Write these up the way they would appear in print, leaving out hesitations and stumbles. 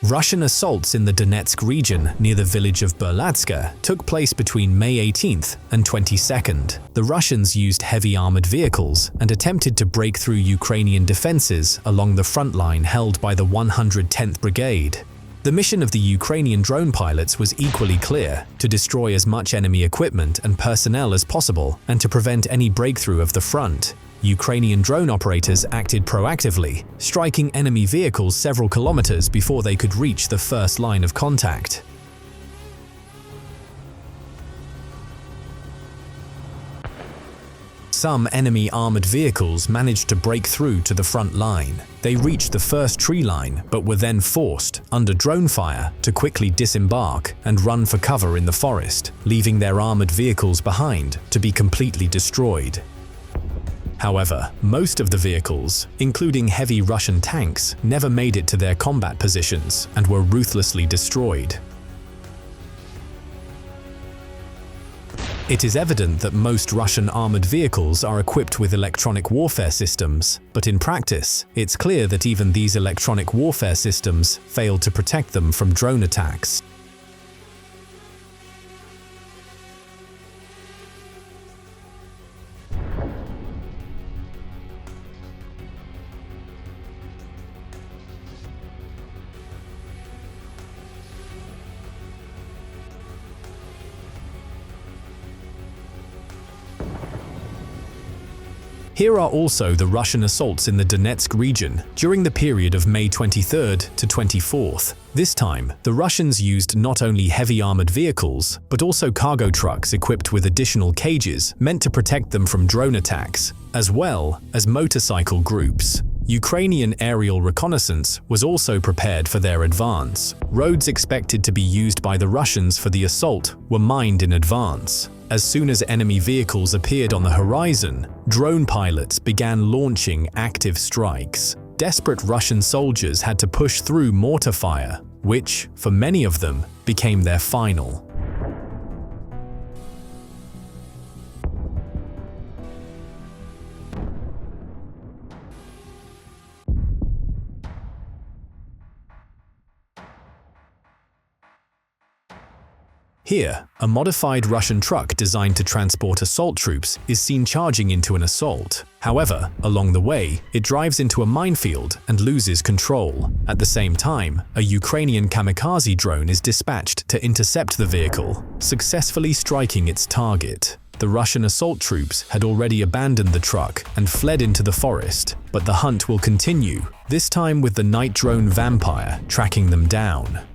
Russian assaults in the Donetsk region near the village of Berlatska took place between May 18th and 22nd. The Russians used heavy armored vehicles and attempted to break through Ukrainian defenses along the front line held by the 110th Brigade. The mission of the Ukrainian drone pilots was equally clear: to destroy as much enemy equipment and personnel as possible and to prevent any breakthrough of the front. Ukrainian drone operators acted proactively, striking enemy vehicles several kilometers before they could reach the first line of contact. Some enemy armored vehicles managed to break through to the front line. They reached the first tree line, but were then forced, under drone fire, to quickly disembark and run for cover in the forest, leaving their armored vehicles behind to be completely destroyed. However, most of the vehicles, including heavy Russian tanks, never made it to their combat positions and were ruthlessly destroyed. It is evident that most Russian armored vehicles are equipped with electronic warfare systems, but in practice, it's clear that even these electronic warfare systems fail to protect them from drone attacks. Here are also the Russian assaults in the Donetsk region during the period of May 23rd to 24th. This time, the Russians used not only heavy armored vehicles, but also cargo trucks equipped with additional cages meant to protect them from drone attacks, as well as motorcycle groups. Ukrainian aerial reconnaissance was also prepared for their advance. Roads expected to be used by the Russians for the assault were mined in advance. As soon as enemy vehicles appeared on the horizon, drone pilots began launching active strikes. Desperate Russian soldiers had to push through mortar fire, which, for many of them, became their final. Here, a modified Russian truck designed to transport assault troops is seen charging into an assault. However, along the way, it drives into a minefield and loses control. At the same time, a Ukrainian Kamikaze drone is dispatched to intercept the vehicle, successfully striking its target. The Russian assault troops had already abandoned the truck and fled into the forest, but the hunt will continue, this time with the night drone Vampire tracking them down.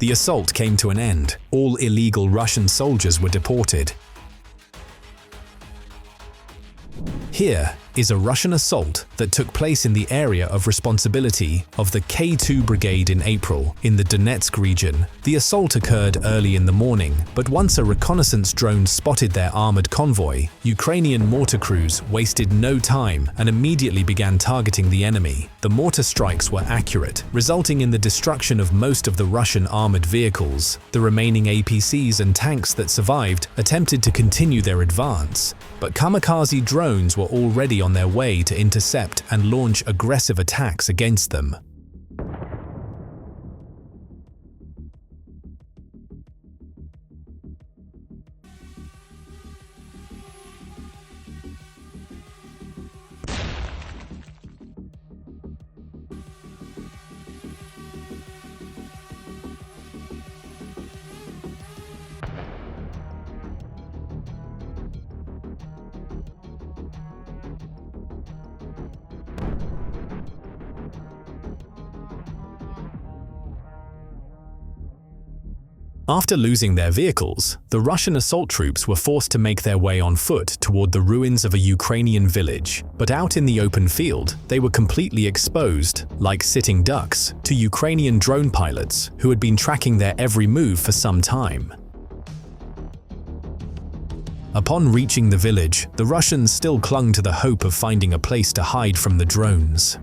The assault came to an end. All illegal Russian soldiers were deported. Here is a Russian assault that took place in the area of responsibility of the K2 Brigade in April in the Donetsk region. The assault occurred early in the morning, but once a reconnaissance drone spotted their armored convoy, Ukrainian mortar crews wasted no time and immediately began targeting the enemy. The mortar strikes were accurate, resulting in the destruction of most of the Russian armored vehicles. The remaining APCs and tanks that survived attempted to continue their advance, but Kamikaze drones were already on their way to intercept and launch aggressive attacks against them. After losing their vehicles, the Russian assault troops were forced to make their way on foot toward the ruins of a Ukrainian village. But out in the open field, they were completely exposed, like sitting ducks, to Ukrainian drone pilots who had been tracking their every move for some time. Upon reaching the village, the Russians still clung to the hope of finding a place to hide from the drones.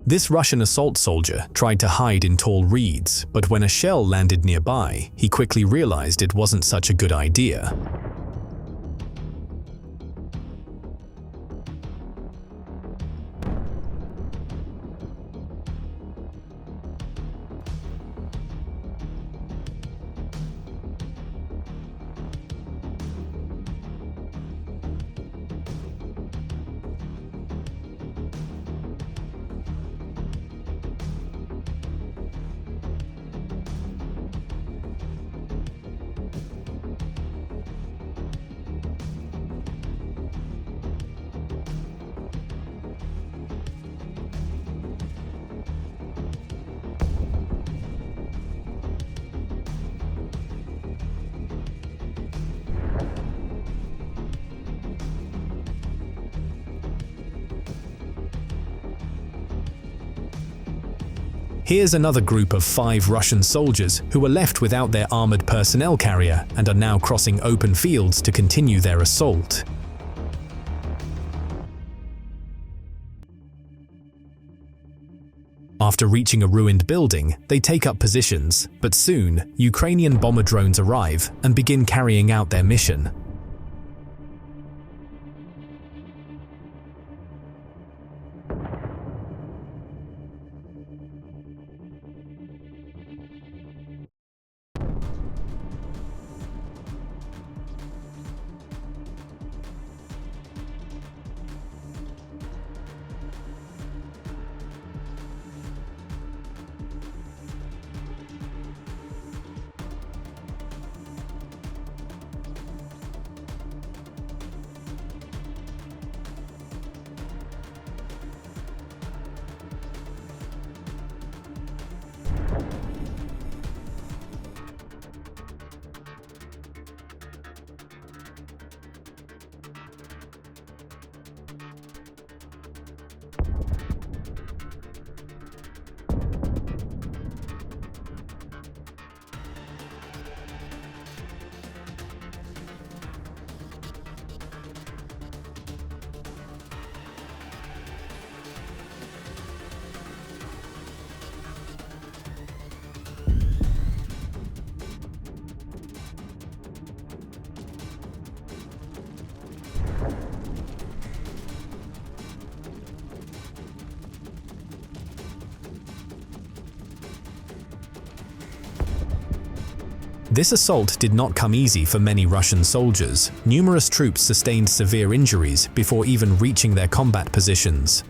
This Russian assault soldier tried to hide in tall reeds, but when a shell landed nearby, he quickly realized it wasn't such a good idea. Here's another group of 5 Russian soldiers who were left without their armored personnel carrier and are now crossing open fields to continue their assault. After reaching a ruined building, they take up positions, but soon, Ukrainian bomber drones arrive and begin carrying out their mission. This assault did not come easy for many Russian soldiers. Numerous troops sustained severe injuries before even reaching their combat positions.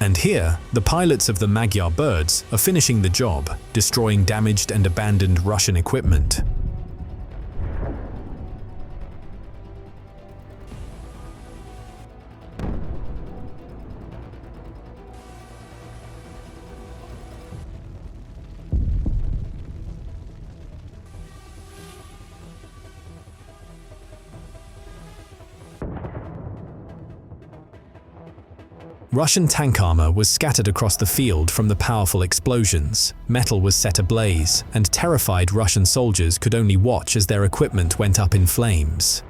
And here, the pilots of the Magyar birds are finishing the job, destroying damaged and abandoned Russian equipment. Russian tank armor was scattered across the field from the powerful explosions, metal was set ablaze, and terrified Russian soldiers could only watch as their equipment went up in flames.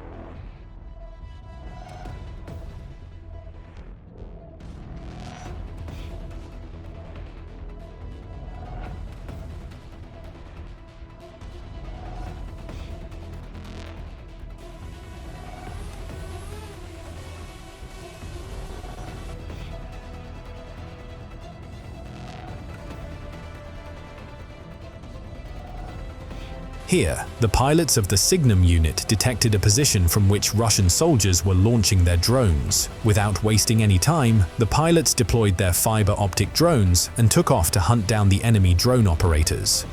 Here, the pilots of the Signum unit detected a position from which Russian soldiers were launching their drones. Without wasting any time, the pilots deployed their fiber optic drones and took off to hunt down the enemy drone operators.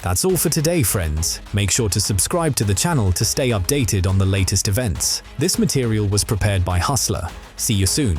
That's all for today, friends. Make sure to subscribe to the channel to stay updated on the latest events. This material was prepared by Hustler. See you soon.